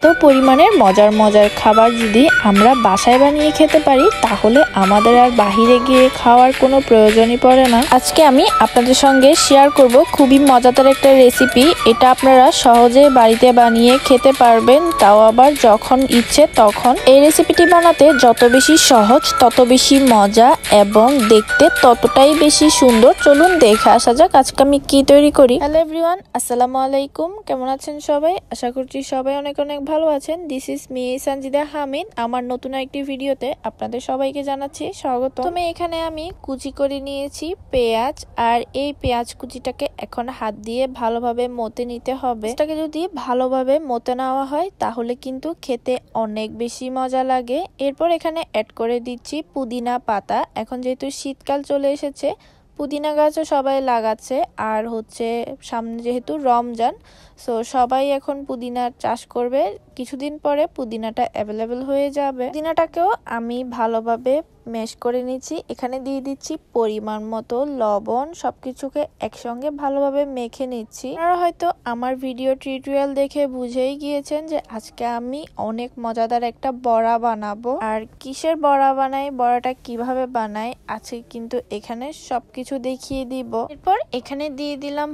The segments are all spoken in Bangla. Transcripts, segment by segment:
তো পরিমাণের মজার মজার খাবার যদি আমরা বাসায় বানিয়ে খেতে পারি তাহলে আমাদের আর বাহিরে গিয়ে খাওয়ার কোনো প্রয়োজনই পড়ে না। আজকে আমি আপনাদের সঙ্গে শেয়ার করব খুবই মজাদার একটা রেসিপি। এটা আপনারা সহজে বাড়িতে বানিয়ে খেতে পারবেন, তাও আবার যখন ইচ্ছে তখন। এই রেসিপিটি বানাতে যত বেশি সহজ তত বেশি মজা এবং দেখতে ততটাই বেশি সুন্দর। চলুন দেখে আসা যাক আজকে আমি কি তৈরি করি। হ্যালো এভরিওয়ান, আসসালামু আলাইকুম। কেমন আছেন সবাই? আশা করছি সবাই অনেক অনেক ভালো আছেন। This is me Sanjida Hamid. আমার নতুন একটি ভিডিওতে আপনাদের সবাইকে জানাচ্ছি স্বাগত। প্রথমে এখানে আমি কুচি করে নিয়েছি পেঁয়াজ, আর এই পেঁয়াজ কুচিটাকে এখন হাত দিয়ে ভালোভাবে মতে নিতে হবে। এটাকে যদি ভালোভাবে মতে নেওয়া হয় তাহলে কিন্তু খেতে অনেক বেশি মজা লাগে। এরপর এখানে অ্যাড করে দিচ্ছি পুদিনা পাতা। এখন যেহেতু শীতকাল চলে এসেছে, পুদিনা গাছও সবাই লাগাচ্ছে, আর সামনে যেহেতু রমজান, সো সবাই এখন পুদিনার চাষ করবে। কিছুদিন পরে পুদিনাটা অ্যাভেলেবেল হয়ে যাবে। পুদিনাটাকেও আমি ভালোভাবে ম্যাশ করে নিচ্ছি। এখানে দিয়ে দিচ্ছি পরিমাণ মতো লবণ। সবকিছুকে একসঙ্গে ভালোভাবে মেখে নিচ্ছি। আপনারা হয়তো আমার ভিডিও টিউটোরিয়াল দেখে বুঝেই গিয়েছেন যে আজকে আমি অনেক মজাদার একটা বড়া বানাবো। আর কিসের বড়া বানাই, বড়াটা কিভাবে বানাই আজকে কিন্তু এখানে সবকিছু দেখিয়ে দিব। এরপর এখানে দিয়ে দিলাম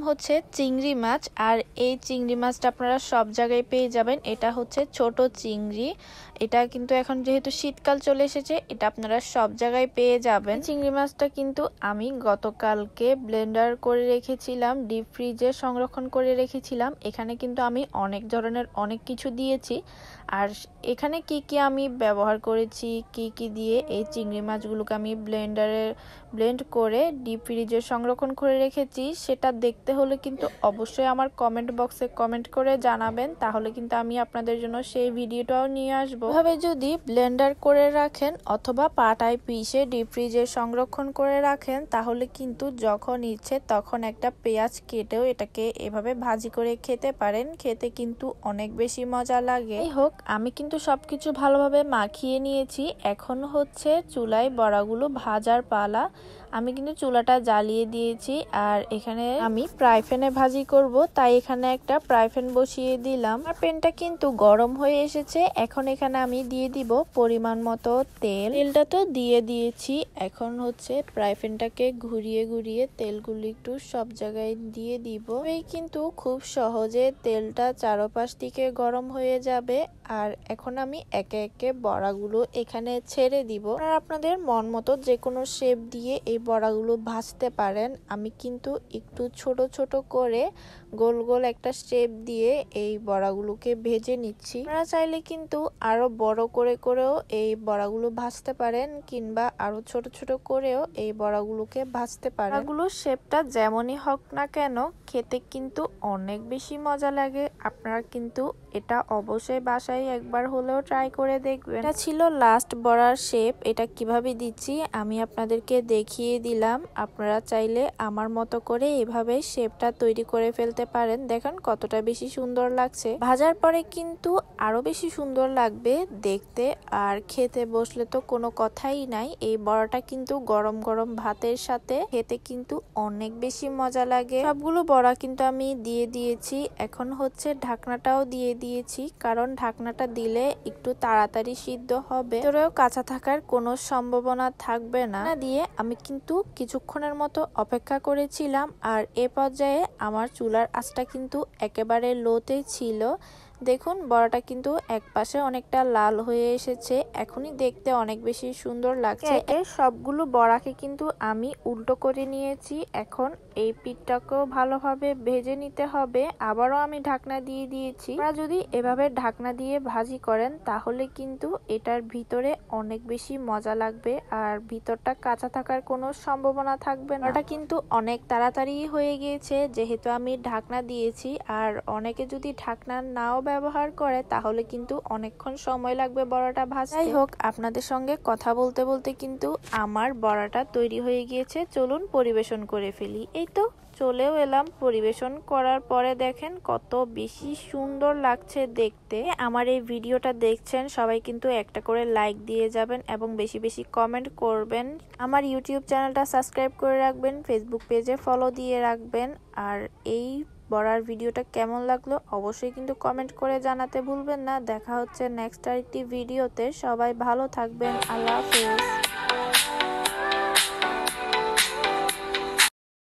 চিংড়ি মাছ, আর এই চিংড়ি মাছটা আপনারা সব জায়গায় পেয়ে যাবেন। এটা ছোট চিংড়ি। এটা কিন্তু এখন যেহেতু শীতকাল চলে এসেছে, এটা আপনারা সব জায়গায় পেয়ে যাবেন। চিংড়ি মাছটা কিন্তু আমি গতকালকে ব্লেন্ডার করে রেখেছিলাম, ডিপ ফ্রিজে সংরক্ষণ করে রেখেছিলাম। এখানে কিন্তু আমি অনেক ধরনের অনেক কিছু দিয়েছি। আর এখানে কি কি আমি ব্যবহার করেছি, কি কি দিয়ে এই চিংড়ি মাছগুলোকে আমি ব্লেন্ড করে ডিপ ফ্রিজে সংরক্ষণ করে রেখেছি, সেটা দেখতে হলে কিন্তু অবশ্যই আমার কমেন্ট বক্সে কমেন্ট করে জানাবেন। তাহলে কিন্তু আমি আপনাদের জন্য সেই ভিডিওটাও নিয়ে আসবো। এভাবে যদি ব্লেন্ডার করে রাখেন অথবা পাটায় পিষে ডিপ ফ্রিজে সংরক্ষণ করে রাখেন তাহলে কিন্তু যখন ইচ্ছে তখন একটা পেঁয়াজ কেটেও এটাকে এভাবে ভাজি করে খেতে পারেন। খেতে কিন্তু অনেক বেশি মজা লাগে। যাই হোক, আমি কিন্তু সবকিছু ভালোভাবে মাখিয়ে নিয়েছি। এখন চুলায় বড়াগুলো ভাজার পালা। আমি কিন্তু চুলাটা জ্বালিয়ে দিয়েছি, আর এখানে আমি ফ্রাই প্যানে ভাজি করব, তাই এখানে একটা ফ্রাই প্যান বসিয়ে দিলাম। আর প্যানটা কিন্তু গরম হয়ে এসেছে। এখন এখানে আমি দিয়ে দিব পরিমাণ মতো তেলটা তো দিয়ে দিয়েছি। এখন ফ্রাই প্যানটাকে ঘুরিয়ে ঘুরিয়ে তেলগুলো একটু সব জায়গায় দিয়ে দিব। এই কিন্তু খুব সহজে তেলটা চারপাশ থেকে গরম হয়ে যাবে। আর এখন আমি একে একে বড়াগুলো এখানে ছেড়ে দিব। আর আপনাদের মন মতো যে কোনো শেপ দিয়ে এই বড়াগুলো ভাজতে পারেন। আমি কিন্তু একটু ছোট ছোট করে গোল গোল একটা শেপ দিয়ে এই বড়াগুলোকে ভেজে নিচ্ছি। আপনারা চাইলে কিন্তু আরো বড় করে করেও এই বড়াগুলো ভাজতে পারেন, কিংবা আরো ছোট ছোট করেও এই বড়াগুলোকে ভাজতে পারেন। বড়াগুলোর শেপটা যেমনই হোক না কেন খেতে কিন্তু অনেক বেশি মজা লাগে। আপনারা কিন্তু এটা অবশ্যই বাসায় একবার হলেও ট্রাই করে দেখবেন। এটা ছিল লাস্ট বড়ার শেপ। এটা কিভাবে দিচ্ছি আমি আপনাদেরকে দেখিয়ে দিলাম। আপনারা চাইলে আমার মতো করে এভাবে শেপটা তৈরি করে ফেলতে পারেন। দেখেন কতটা বেশি সুন্দর লাগছে। ভাজার পরে কিন্তু আরো বেশি সুন্দর লাগবে দেখতে, আর খেতে বসলে তো কোনো কথাই নাই। এই বড়াটা কিন্তু গরম গরম ভাতের সাথে খেতে কিন্তু অনেক বেশি মজা লাগে। সবগুলো বড়া কিন্তু আমি দিয়ে দিয়েছি। এখন ঢাকনাটাও দিয়ে দিয়েছি, কারণ ঢাকনাটা দিলে একটু তাড়াতাড়ি সিদ্ধ হবে, ভিতরেও কাঁচা থাকার কোনো সম্ভাবনা থাকবে না। দিয়ে আমি কিন্তু কিছুক্ষণের মতো অপেক্ষা করেছিলাম। আর এ পর্যায়ে আমার চুলার আঁচটা কিন্তু একেবারে লোতে ছিল। দেখুন বড়াটা কিন্তু এক পাশে অনেকটা লাল হয়ে এসেছে। এখনই দেখতে অনেক বেশি সুন্দর লাগছে। সবগুলো বড়াকে কিন্তু আমি উল্টো করে নিয়েছি। এখন এই পিঠটাকেও ভালোভাবে ভেজে নিতে হবে। আবারও আমি ঢাকনা দিয়ে দিয়েছি। আপনারা যদি এভাবে ঢাকনা দিয়ে ভাজি করেন তাহলে কিন্তু এটার ভিতরে অনেক বেশি মজা লাগবে, আর ভিতরটা কাঁচা থাকার কোনো সম্ভাবনা থাকবে না। এটা কিন্তু অনেক তাড়াতাড়ি হয়ে গিয়েছে যেহেতু আমি ঢাকনা দিয়েছি। আর অনেকে যদি ঢাকনা নাও ব্যবহার করে তাহলে কিন্তু অনেকক্ষণ সময় লাগবে বড়াটা ভাজতে। যাই হোক, আপনাদের সঙ্গে কথা বলতে বলতে কিন্তু আমার বড়াটা তৈরি হয়ে গিয়েছে। চলুন পরিবেশন করে ফেলি। এই তো চলেও এলাম। পরিবেশন করার পরে দেখেন কত বেশি সুন্দর লাগছে দেখতে। আমার এই ভিডিওটা দেখছেন সবাই কিন্তু একটা করে লাইক দিয়ে যাবেন এবং বেশি বেশি কমেন্ট করবেন। আমার ইউটিউব চ্যানেলটা সাবস্ক্রাইব করে রাখবেন, ফেসবুক পেজে ফলো দিয়ে রাখবেন। আর এই বড়ার ভিডিওটা কেমন লাগলো অবশ্যই কিন্তু কমেন্ট করে জানাতে ভুলবেন না। দেখা হচ্ছে নেক্সট আরেকটি ভিডিওতে। সবাই ভালো থাকবেন। আল্লাহ হাফেজ।